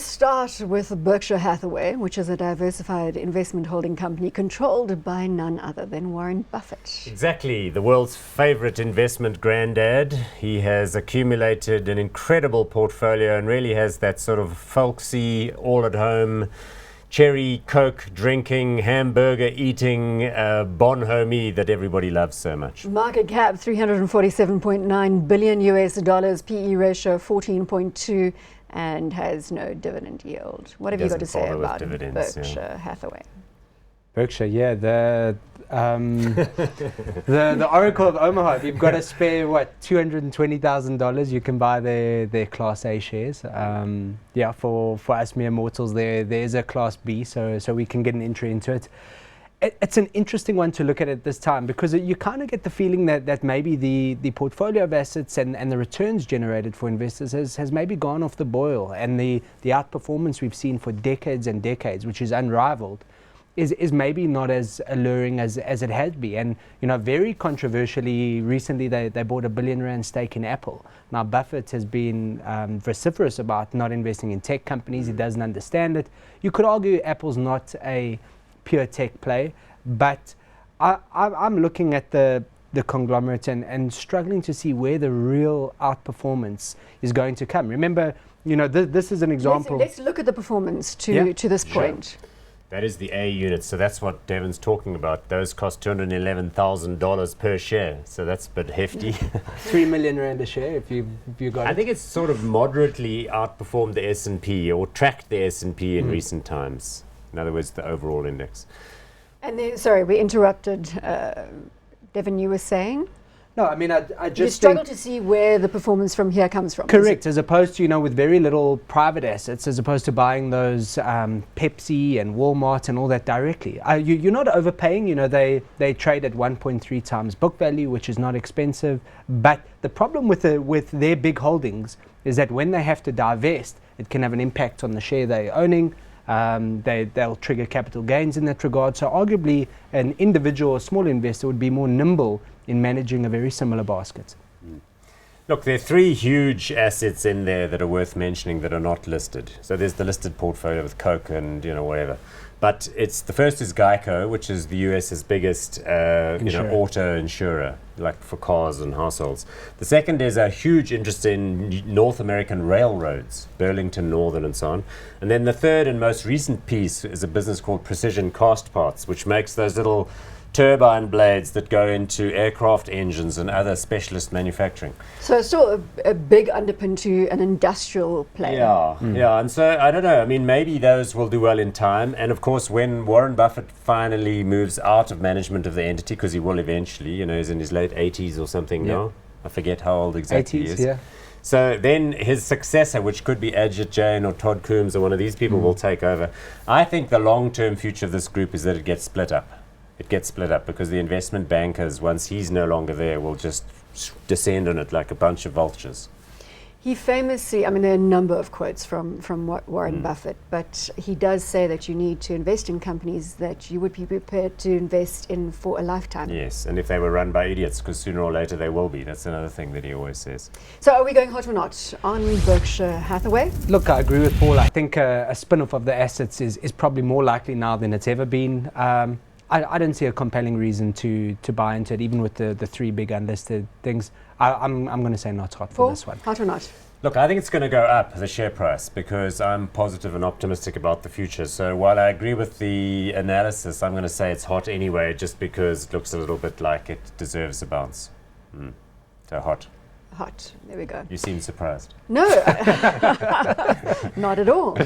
Let's start with Berkshire Hathaway, which is a diversified investment holding company controlled by none other than Warren Buffett. Exactly, the world's favorite investment granddad. He has accumulated an incredible portfolio and really has that sort of folksy, all-at-home, cherry Coke drinking, hamburger eating, bonhomie that everybody loves so much. Market cap $347.9 billion US, PE ratio 14.2, and has no dividend yield. What have you got to say about Berkshire Hathaway? Berkshire, yeah, the Oracle of Omaha. If you've got to spare $220,000, you can buy their Class A shares. Yeah, for us mere mortals, there's a Class B, so we can get an entry into it. It's an interesting one to look at this time because you kind of get the feeling that maybe the portfolio of assets and the returns generated for investors has maybe gone off the boil, and the outperformance we've seen for decades and decades, which is unrivaled, is maybe not as alluring as it has been. And very controversially, recently they bought R1 billion stake in Apple. Now Buffett has been vociferous about not investing in tech companies. He doesn't understand it. You could argue Apple's not a pure tech play, but I'm looking at the conglomerate and struggling to see where the real outperformance is going to come. Remember, this is an example. Let's look at the performance to this point. That is the A unit, so that's what Devin's talking about. Those cost $211,000 per share, so that's a bit hefty. 3 million rand a share if you got it. I think it's sort of moderately outperformed the S&P or tracked the S&P in recent times. In other words, the overall index. And then, sorry, we interrupted. Devin, you were saying? No, I mean, I just you struggle to see where the performance from here comes from. Correct, as opposed to, with very little private assets, as opposed to buying those Pepsi and Walmart and all that directly. You're not overpaying. They trade at 1.3 times book value, which is not expensive. But the problem with their big holdings is that when they have to divest, it can have an impact on the share they're owning. They'll trigger capital gains in that regard. So arguably an individual or small investor would be more nimble in managing a very similar basket. Look, there are three huge assets in there that are worth mentioning that are not listed. So there's the listed portfolio with Coke and whatever. But the first is Geico, which is the US's biggest auto insurer, like for cars and households. The second is a huge interest in North American railroads, Burlington Northern and so on. And then the third and most recent piece is a business called Precision Cast Parts, which makes those little turbine blades that go into aircraft engines and other specialist manufacturing. So it's still a big underpin to an industrial play. Yeah, and so I don't know, I mean, maybe those will do well in time, and of course when Warren Buffett finally moves out of management of the entity, because he will eventually, he's in his late 80s or something now, I forget how old exactly 80s, he is. yeah. So then his successor, which could be Ajit Jain or Todd Coombs or one of these people, will take over. I think the long-term future of this group is that it gets split up. It gets split up because the investment bankers, once he's no longer there, will just descend on it like a bunch of vultures. He famously, there are a number of quotes from Warren Buffett, but he does say that you need to invest in companies that you would be prepared to invest in for a lifetime. Yes, and if they were run by idiots, because sooner or later they will be. That's another thing that he always says. So are we going hot or not on Berkshire Hathaway? Look, I agree with Paul. I think a spin-off of the assets is probably more likely now than it's ever been. I don't see a compelling reason to buy into it, even with the three big unlisted things. I'm going to say not hot for this one. Hot or not? Look, I think it's going to go up, the share price, because I'm positive and optimistic about the future. So while I agree with the analysis, I'm going to say it's hot anyway, just because it looks a little bit like it deserves a bounce. So hot. Hot. There we go. You seem surprised. No, not at all.